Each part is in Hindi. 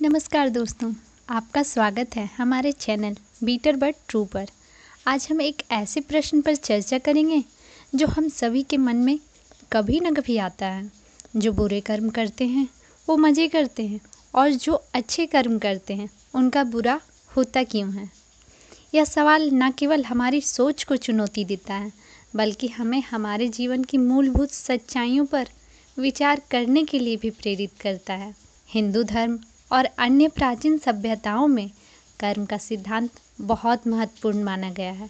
नमस्कार दोस्तों, आपका स्वागत है हमारे चैनल बीटर बट ट्रू पर। आज हम एक ऐसे प्रश्न पर चर्चा करेंगे जो हम सभी के मन में कभी न कभी आता है। जो बुरे कर्म करते हैं वो मज़े करते हैं और जो अच्छे कर्म करते हैं उनका बुरा होता क्यों है। यह सवाल न केवल हमारी सोच को चुनौती देता है बल्कि हमें हमारे जीवन की मूलभूत सच्चाइयों पर विचार करने के लिए भी प्रेरित करता है। हिंदू धर्म और अन्य प्राचीन सभ्यताओं में कर्म का सिद्धांत बहुत महत्वपूर्ण माना गया है।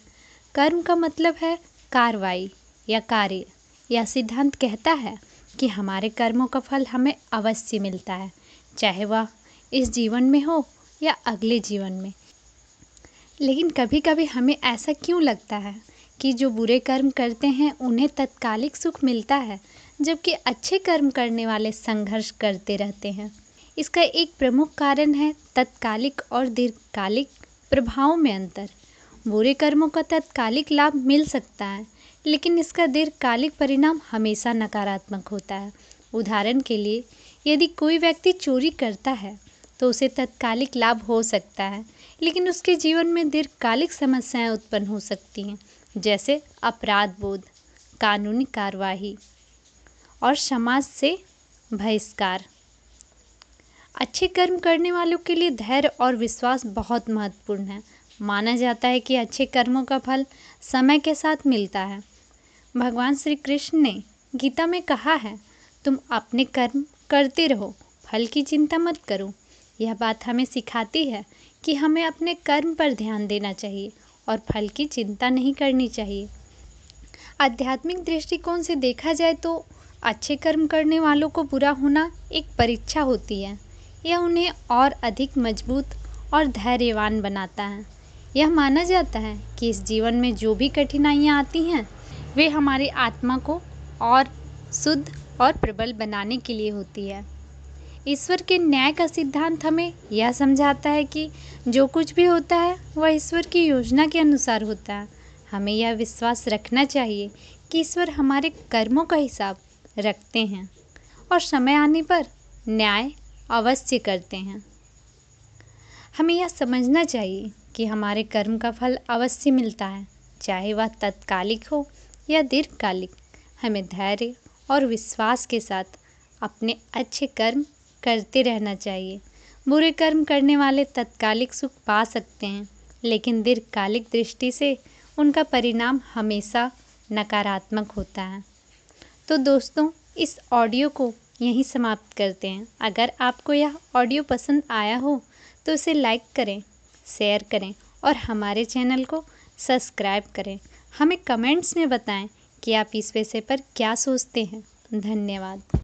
कर्म का मतलब है कार्रवाई या कार्य। यह सिद्धांत कहता है कि हमारे कर्मों का फल हमें अवश्य मिलता है, चाहे वह इस जीवन में हो या अगले जीवन में। लेकिन कभी कभी हमें ऐसा क्यों लगता है कि जो बुरे कर्म करते हैं उन्हें तत्कालिक सुख मिलता है, जबकि अच्छे कर्म करने वाले संघर्ष करते रहते हैं। इसका एक प्रमुख कारण है तत्कालिक और दीर्घकालिक प्रभावों में अंतर। बुरे कर्मों का तत्कालिक लाभ मिल सकता है, लेकिन इसका दीर्घकालिक परिणाम हमेशा नकारात्मक होता है। उदाहरण के लिए, यदि कोई व्यक्ति चोरी करता है तो उसे तत्कालिक लाभ हो सकता है, लेकिन उसके जीवन में दीर्घकालिक समस्याएं उत्पन्न हो सकती हैं, जैसे अपराध बोध, कानूनी कार्यवाही और समाज से बहिष्कार। अच्छे कर्म करने वालों के लिए धैर्य और विश्वास बहुत महत्वपूर्ण है। माना जाता है कि अच्छे कर्मों का फल समय के साथ मिलता है। भगवान श्री कृष्ण ने गीता में कहा है, तुम अपने कर्म करते रहो, फल की चिंता मत करो। यह बात हमें सिखाती है कि हमें अपने कर्म पर ध्यान देना चाहिए और फल की चिंता नहीं करनी चाहिए। आध्यात्मिक दृष्टिकोण से देखा जाए तो अच्छे कर्म करने वालों को बुरा होना एक परीक्षा होती है। यह उन्हें और अधिक मजबूत और धैर्यवान बनाता है। यह माना जाता है कि इस जीवन में जो भी कठिनाइयाँ आती हैं वे हमारी आत्मा को और शुद्ध और प्रबल बनाने के लिए होती है। ईश्वर के न्याय का सिद्धांत हमें यह समझाता है कि जो कुछ भी होता है वह ईश्वर की योजना के अनुसार होता है। हमें यह विश्वास रखना चाहिए कि ईश्वर हमारे कर्मों का हिसाब रखते हैं और समय आने पर न्याय अवश्य करते हैं। हमें यह समझना चाहिए कि हमारे कर्म का फल अवश्य मिलता है, चाहे वह तत्कालिक हो या दीर्घकालिक। हमें धैर्य और विश्वास के साथ अपने अच्छे कर्म करते रहना चाहिए। बुरे कर्म करने वाले तत्कालिक सुख पा सकते हैं, लेकिन दीर्घकालिक दृष्टि से उनका परिणाम हमेशा नकारात्मक होता है। तो दोस्तों, इस ऑडियो को यहीं समाप्त करते हैं। अगर आपको यह ऑडियो पसंद आया हो तो इसे लाइक करें, शेयर करें और हमारे चैनल को सब्सक्राइब करें। हमें कमेंट्स में बताएं कि आप इस विषय पर क्या सोचते हैं। धन्यवाद।